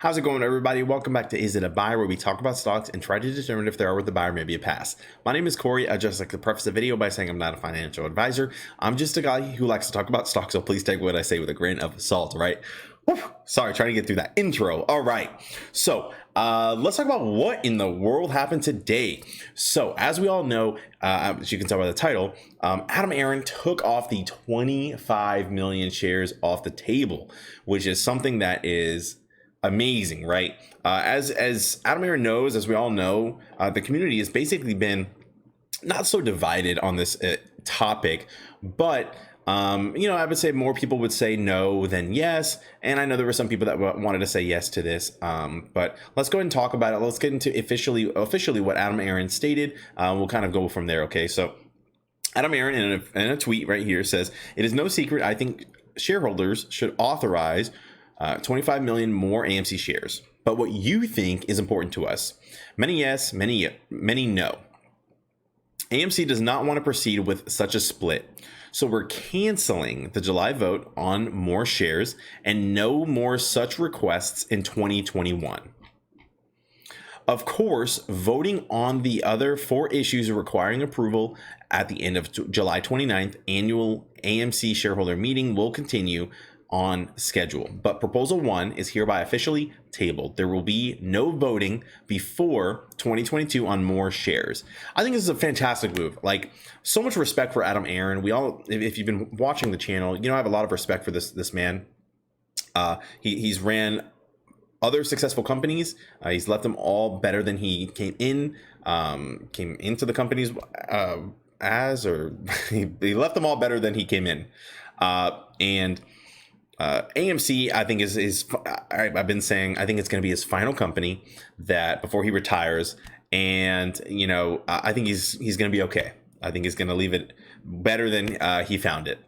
How's it going, everybody? Welcome back to Is It a Buy, where we talk about stocks and try to determine if they are worth a buy or maybe a pass. My name is Corey. I just like to preface the video by saying I'm not a financial advisor. I'm just a guy who likes to talk about stocks, so please take what I say with a grain of salt, right? Whew. Sorry, trying to get through that intro. All right. So let's talk about what in the world happened today. So as we all know, as you can tell by the title, Adam Aron took off the 25 million shares off the table, which is something that is amazing, right? As Adam Aron knows, as we all know, the community has basically been not so divided on this topic, but I would say more people would say no than yes. And I know there were some people that wanted to say yes to this. But let's go ahead and talk about it. Let's get into officially what Adam Aron stated. We'll kind of go from there. Okay. So Adam Aron in a tweet right here says, "It is no secret. I think shareholders should authorize 25 million more AMC shares. But what you think is important to us. Many yes, many no. AMC does not want to proceed with such a split. So we're canceling the July vote on more shares and no more such requests in 2021. Of course, voting on the other 4 issues requiring approval at the end of July 29th annual AMC shareholder meeting will continue on schedule. But proposal 1 is hereby officially tabled. There will be no voting before 2022 on more shares." I think this is a fantastic move. Like, so much respect for Adam Aron. We all, if you've been watching the channel, I have a lot of respect for this man. He's ran other successful companies. He's left them all better than he came into the companies he left them all better than he came in. AMC, I think I've been saying, I think it's going to be his final company that before he retires. And, I think he's going to be okay. I think he's going to leave it better than he found it.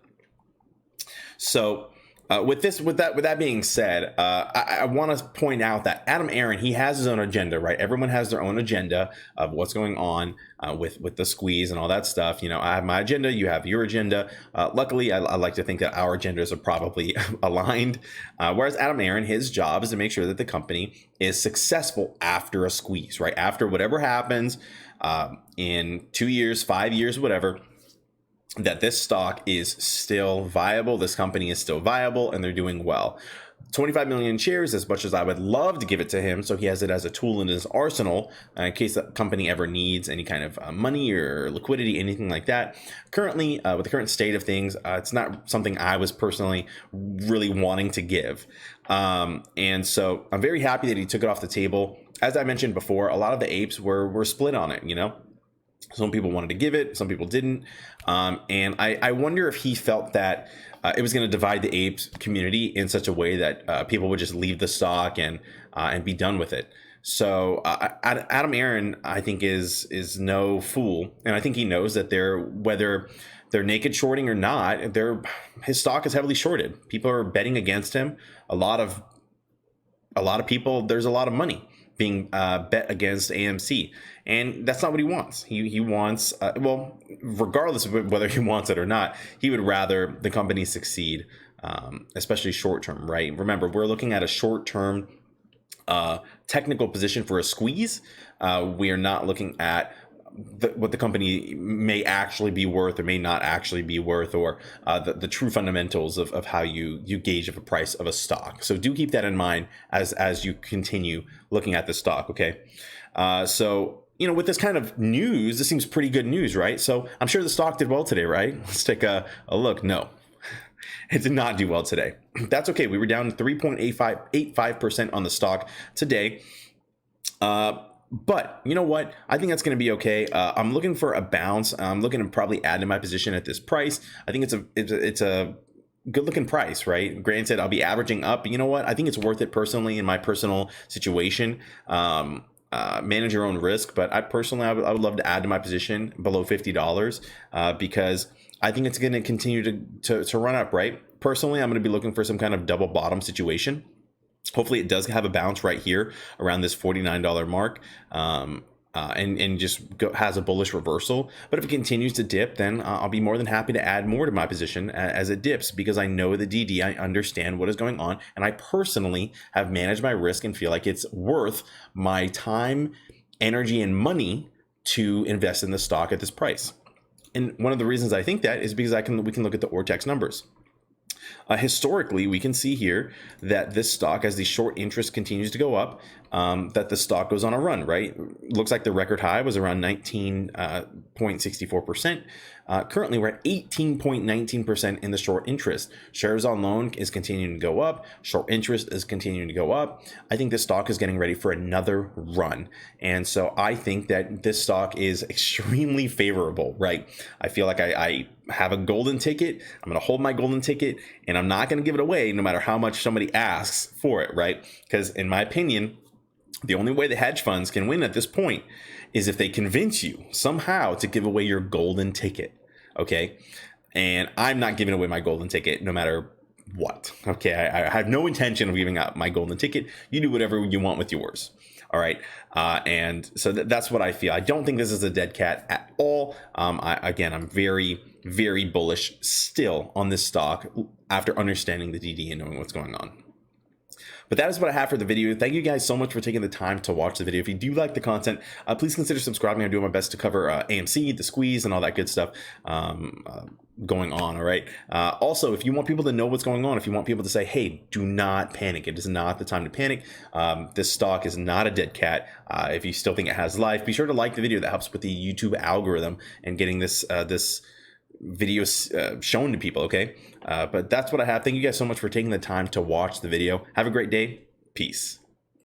So with that being said, I want to point out that Adam Aron, he has his own agenda, right? Everyone has their own agenda of what's going on with the squeeze and all that stuff. I have my agenda, you have your agenda. Luckily, I like to think that our agendas are probably aligned. Whereas Adam Aron, his job is to make sure that the company is successful after a squeeze, right? After whatever happens in 2 years, 5 years, whatever, that this stock is still viable, this company is still viable, and they're doing well. 25 million shares, as much as I would love to give it to him, so he has it as a tool in his arsenal in case the company ever needs any kind of money or liquidity, anything like that. Currently, with the current state of things, it's not something I was personally really wanting to give. And so I'm very happy that he took it off the table. As I mentioned before, a lot of the apes were split on it, Some people wanted to give it, some people didn't. And I wonder if he felt that it was going to divide the apes community in such a way that people would just leave the stock and be done with it. So Adam Aron, I think, is no fool. And I think he knows that whether they're naked shorting or not, his stock is heavily shorted. People are betting against him. A lot of people, there's a lot of money being bet against AMC, and that's not what he wants. He wants, regardless of whether he wants it or not, he would rather the company succeed, especially short term, right? Remember, we're looking at a short term technical position for a squeeze. We are not looking at what the company may actually be worth or may not actually be worth, or the true fundamentals of how you gauge of a price of a stock. So do keep that in mind as you continue looking at the stock. Okay. So, with this kind of news, this seems pretty good news, right? So I'm sure the stock did well today, right? Let's take a look. No, it did not do well today. That's okay. We were down 3.85% on the stock today. But you know what? I think that's going to be okay. I'm looking for a bounce. I'm looking to probably add to my position at this price. I think it's a good looking price, right? Granted, I'll be averaging up, but you know what? I think it's worth it personally in my personal situation. Manage your own risk, but I would love to add to my position below $50 because I think it's going to continue to run up, right? Personally, I'm going to be looking for some kind of double bottom situation. Hopefully it does have a bounce right here around this $49 mark. and just has a bullish reversal. But if it continues to dip, then I'll be more than happy to add more to my position as it dips, because I know the DD, I understand what is going on, and I personally have managed my risk and feel like it's worth my time, energy, and money to invest in the stock at this price. And one of the reasons I think that is because we can look at the Ortex numbers. Historically, we can see here that this stock, as the short interest continues to go up, that the stock goes on a run, right? Looks like the record high was around 19.64%. Currently, we're at 18.19% in the short interest. Shares on loan is continuing to go up. Short interest is continuing to go up. I think this stock is getting ready for another run. And so I think that this stock is extremely favorable, right? I feel like I have a golden ticket. I'm going to hold my golden ticket, and I'm not going to give it away no matter how much somebody asks for it, right? Because in my opinion, the only way the hedge funds can win at this point is if they convince you somehow to give away your golden ticket, okay? And I'm not giving away my golden ticket no matter what, okay? I have no intention of giving up my golden ticket. You do whatever you want with yours, all right? And so that's what I feel. I don't think this is a dead cat at all. I'm very, very bullish still on this stock after understanding the DD and knowing what's going on. But that is what I have for the video. Thank you guys so much for taking the time to watch the video. If you do like the content, please consider subscribing. I'm doing my best to cover AMC, the squeeze, and all that good stuff going on, all right? Also, if you want people to know what's going on, if you want people to say, hey, do not panic. It is not the time to panic. This stock is not a dead cat. If you still think it has life, be sure to like the video. That helps with the YouTube algorithm and getting this videos shown to people, okay? But that's what I have. Thank you guys so much for taking the time to watch the video. Have a great day. Peace.